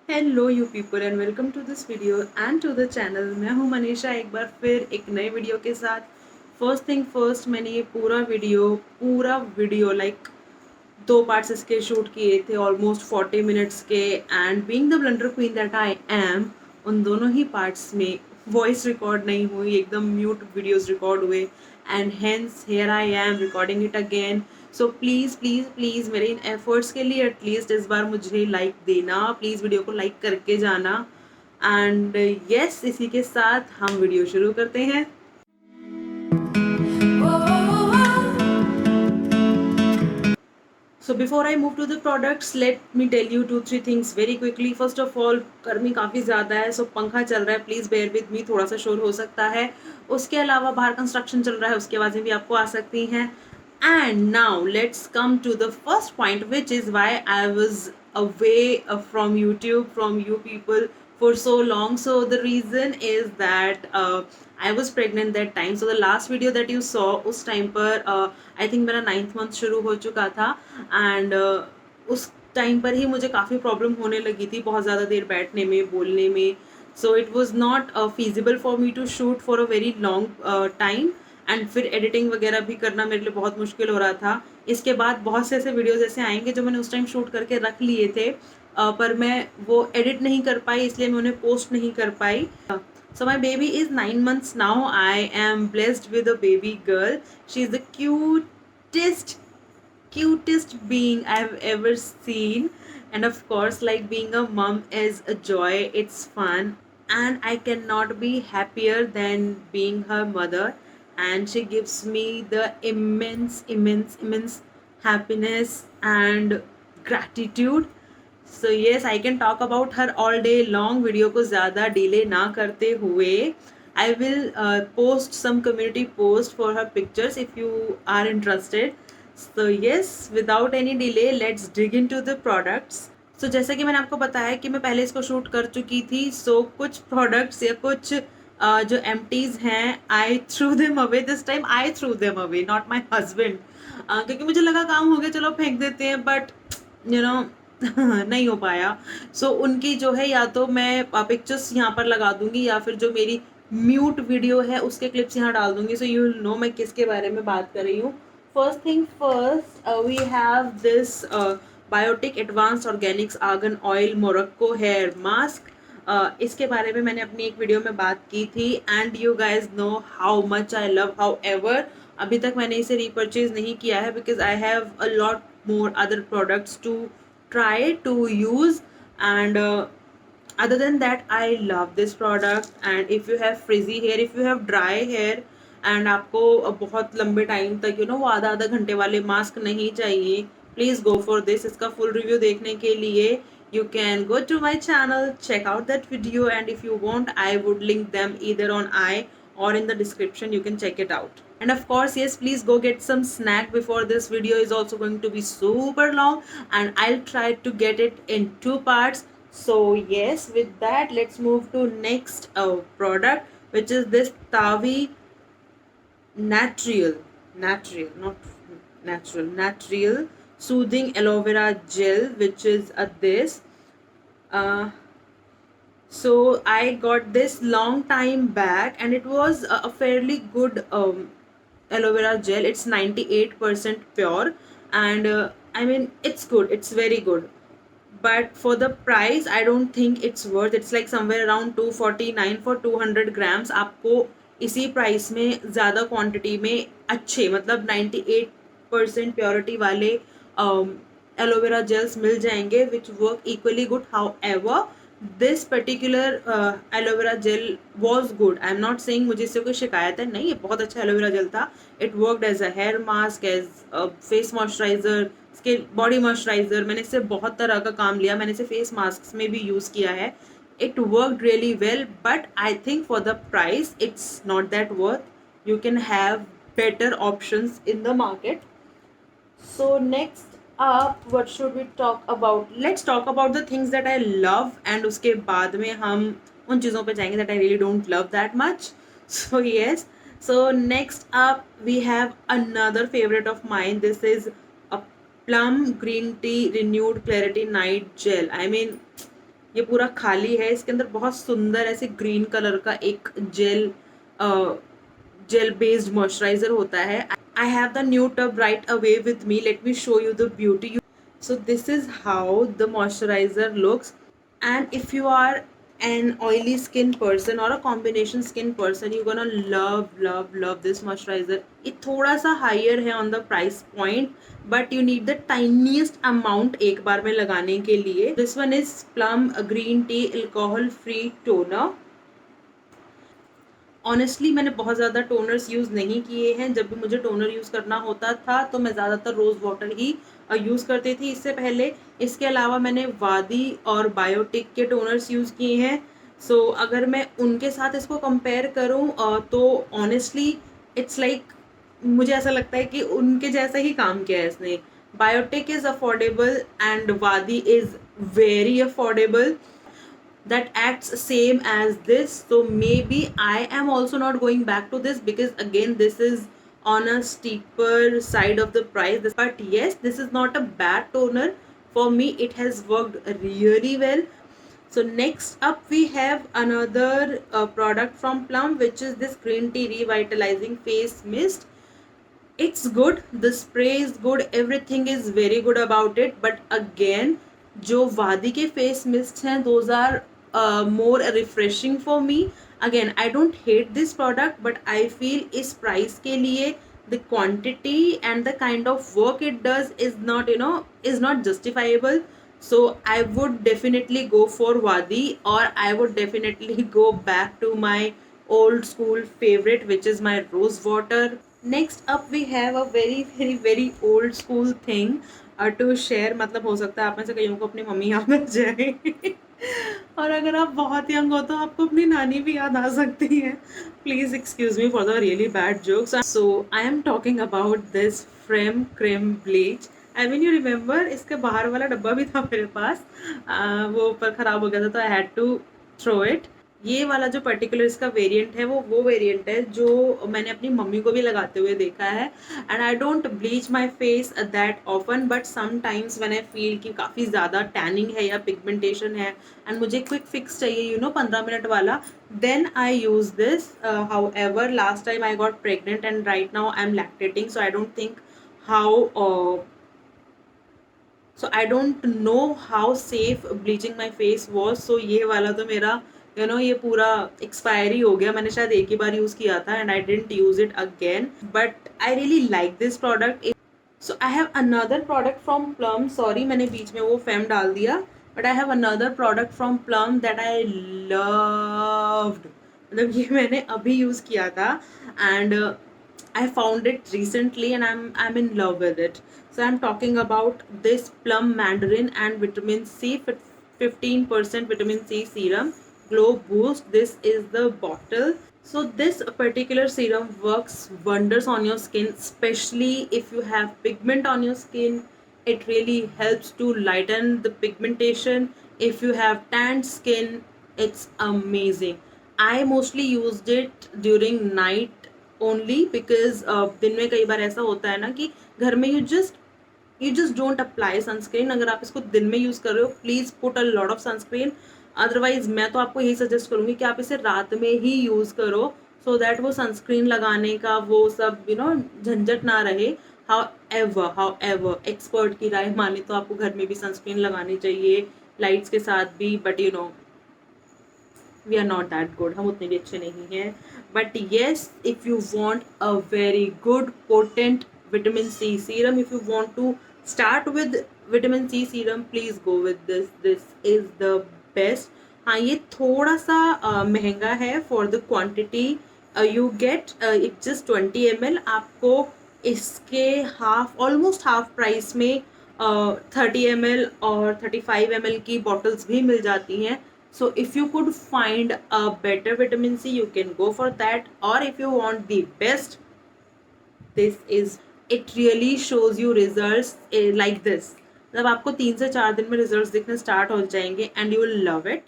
Hello you people and welcome to this video and to the channel. मैं हूं मनीषा, एक बार फिर एक नए वीडियो के साथ। फर्स्ट थिंग फर्स्ट, मैंने ये पूरा वीडियो लाइक दो पार्ट्स इसके शूट किए थे, ऑलमोस्ट 40 मिनट्स के। And being the blunder queen that I am, उन दोनों ही पार्ट्स में वॉइस रिकॉर्ड नहीं हुई, एकदम म्यूट वीडियोस रिकॉर्ड हुए। And hence here I am recording it again. So please please please मेरे इन एफर्ट्स के लिए एटलीस्ट इस बार मुझे लाइक देना, प्लीज़ वीडियो को लाइक करके जाना। एंड यस, इसी के साथ हम वीडियो शुरू करते हैं। So before I move to the products, let me tell you 2-3 things very quickly. First of all, गर्मी काफ़ी ज़्यादा है, so पंखा चल रहा है, प्लीज़ बेयर विद मी, थोड़ा सा शोर हो सकता है। उसके अलावा बाहर कंस्ट्रक्शन चल रहा है, उसकी आवाज़ें भी आपको आ सकती हैं। And now let's come to the first point, which is why I was away from YouTube, from you people for so long. So the reason is that I was pregnant that time. So the last video that you saw, उस time पर I think मेरा 9th month शुरू हो चुका था। And उस time पर ही मुझे काफ़ी प्रॉब्लम होने लगी थी, बहुत ज़्यादा देर बैठने में, बोलने में। So it was not feasible for me to shoot for a very long time. And फिर एडिटिंग वगैरह भी करना मेरे लिए बहुत मुश्किल हो रहा था। इसके बाद बहुत से ऐसे वीडियोज़ ऐसे आएंगे जो मैंने उस टाइम शूट करके रख लिए थे, पर मैं वो एडिट नहीं कर पाई, इसलिए मैं उन्हें पोस्ट नहीं कर पाई। So my baby is 9 months now. I am blessed with a baby girl. She is the cutest being I've ever seen. And of course, like, being a mom is a joy, it's fun, and I cannot be happier than being her mother. And she gives me the immense happiness and gratitude. So yes, I can talk about her all day long. Video को ज़्यादा delay ना करते हुए, I will post some community post for her pictures if you are interested. So yes, without any delay, let's dig into the products. So जैसा कि मैंने आपको बताया कि मैं पहले इसको शूट कर चुकी थी, so कुछ products या कुछ जो empties हैं, I threw them away this time. I threw them away, not my husband. क्योंकि मुझे लगा काम हो गया, चलो फेंक देते हैं, बट यू नो नहीं हो पाया। सो उनकी जो है, या तो मैं पिक्चर्स यहाँ पर लगा दूंगी, या फिर जो मेरी म्यूट वीडियो है उसके क्लिप्स यहाँ डाल दूंगी, सो यू विल नो मैं किसके बारे में बात कर रही हूँ। First thing first, we have this biotic advanced organics argan oil Morocco hair mask. इसके बारे में मैंने अपनी एक वीडियो में बात की थी, and you guys know how much I love. How ever, अभी तक मैंने इसे रीपरचेज नहीं किया है, because I have a lot more other products to try to use. And other than that, I love this product. And if you have frizzy hair, if you have dry hair, and आपको बहुत लंबे time तक वो आधा आधा घंटे वाले mask नहीं चाहिए, प्लीज़ गो फॉर दिस। इसका फुल रिव्यू देखने के लिए you can go to my channel, check out that video, and if you want, I would link them either on I or in the description. You can check it out. And of course, yes, please go get some snack before this video is also going to be super long, and I'll try to get it in 2 parts. So yes, with that, let's move to next product, which is this Tavi natural soothing aloe vera gel, which is this. uh, so I got this long time back, and it was a fairly good aloe vera gel. It's 98% pure, and I mean, it's good, it's very good. But for the price, I don't think it's worth. It's like somewhere around 249 for 200 grams. आपको इसी price में ज़्यादा quantity में अच्छे, मतलब 98% purity वाले aloe vera gels मिल जाएंगे, which work equally good. How, this particular aloe vera gel was good. I am not saying मुझे इससे कोई शिकायत है, नहीं, ये बहुत अच्छा एलोवेरा जेल था। It worked as a hair mask, as face moisturiser, इसके बॉडी मॉइस्चराइजर, मैंने इससे बहुत तरह का काम लिया, मैंने इसे फेस मास्क में भी यूज़ किया है। It worked really well, but I think for the price it's not that worth. You can have better options in the market. So next up, what should we talk about? Let's talk about the things that I love, and उसके बाद में हम उन चीज़ों पे जाएंगे that I really don't love that much. So yes, so next up we have another favorite of mine. This is a plum green tea renewed clarity night gel. I mean, ये पूरा खाली है, इसके अंदर बहुत सुंदर ऐसे ग्रीन कलर का एक जेल बेस्ड मॉइस्चराइजर होता है. I have the new tub right away with me, let me show you the beauty. So this is how the moisturizer looks. And if you are an oily skin person or a combination skin person, you're gonna love this moisturizer. it thoda sa higher hai on the price point, but you need the tiniest amount एक बार में लगाने के लिए. This one is Plum Green Tea Alcohol Free Toner. Honestly मैंने बहुत ज़्यादा toners use नहीं किए हैं. जब भी मुझे टोनर यूज़ करना होता था तो मैं ज़्यादातर रोज़ वाटर ही यूज़ करती थी इससे पहले. इसके अलावा मैंने वादी और बायोटिक के टोनर्स यूज़ किए हैं. सो अगर मैं उनके साथ इसको कंपेयर करूँ तो ऑनेस्टली इट्स लाइक मुझे ऐसा लगता है कि उनके जैसा ही काम किया है इसने. बायोटिक इज़ अफोर्डेबल एंड वादी is very affordable. that acts same as this, so maybe I am also not going back to this because again this is on a steeper side of the price. But yes, this is not a bad toner for me. It has worked really well. So next up we have another product from Plum, which is this green tea revitalizing face mist. It's good, the spray is good, everything is very good about it. But again, जो वादी के face mist हैं those are more refreshing for me. Again, I don't hate this product, but I feel इस price के लिए the quantity and the kind of work it does is not, is not justifiable. So I would definitely go for Wadi, or I would definitely go back to my old school favorite, which is my rose water. Next up we have a very old school thing to share. मतलब हो सकता है आप में से कईयों को अपनी मम्मी याद आ जाए और अगर आप बहुत यंग हो तो आपको अपनी नानी भी याद आ सकती है. Please excuse me for the really bad jokes. So I am talking about this frame cream bleach. I mean you remember, इसके बाहर वाला डब्बा भी था मेरे पास, वो ऊपर खराब हो गया था तो I had to throw it. ये वाला जो पर्टिकुलर इसका वेरिएंट है वो वेरिएंट है जो मैंने अपनी मम्मी को भी लगाते हुए देखा है. And I don't bleach my face that often, but sometimes when I feel कि काफ़ी ज़्यादा टैनिंग है या पिगमेंटेशन है एंड मुझे क्विक फिक्स चाहिए 15 मिनट वाला, then I use this. However last time I got pregnant and right now I am lactating, so I don't think how so I don't know how safe bleaching my face was. सो ये वाला तो मेरा ये पूरा expiry हो गया. मैंने शायद एक ही बार यूज़ किया था and I didn't use it again, but I really like this product. So I have another product from plum. Sorry मैंने बीच में वो फेम डाल दिया, but I have another product from plum that I loved. मतलब ये मैंने अभी use किया था and I found it recently and I'm in love with it. So I'm talking about this Plum Mandarin and Vitamin C 15% Vitamin C serum Glow Boost. This is the bottle. So this particular serum works wonders on your skin, especially if you have pigment on your skin. It really helps to lighten the pigmentation. If you have tanned skin, it's amazing. I mostly used it during night only because दिन में कई बार ऐसा होता है ना कि घर में you just don't apply sunscreen. अगर आप इसको दिन में यूज़ कर रहे हो, please put a lot of sunscreen. Otherwise मैं तो आपको यही सजेस्ट करूँगी कि आप इसे रात में ही यूज़ करो, सो दैट वो सनस्क्रीन लगाने का वो सब झंझट ना रहे. हाउ एवर एक्सपर्ट की राय माने तो आपको घर में भी सनस्क्रीन लगानी चाहिए लाइट्स के साथ भी, but we are not that good, हम उतने भी अच्छे नहीं हैं. But yes, if you want a very good potent vitamin C serum, if you want to start with vitamin C serum, please go with this is the best. हाँ ये थोड़ा सा महंगा है for the quantity you get. It's just 20 ml. आपको इसके almost half price में 30 ml और 35 ml की bottles भी मिल जाती हैं. So if you could find a better vitamin C, you can go for that. Or if you want the best, it really shows you results like this. मतलब आपको 3 से 4 दिन में रिजल्ट्स दिखने स्टार्ट हो जाएंगे and you will love it.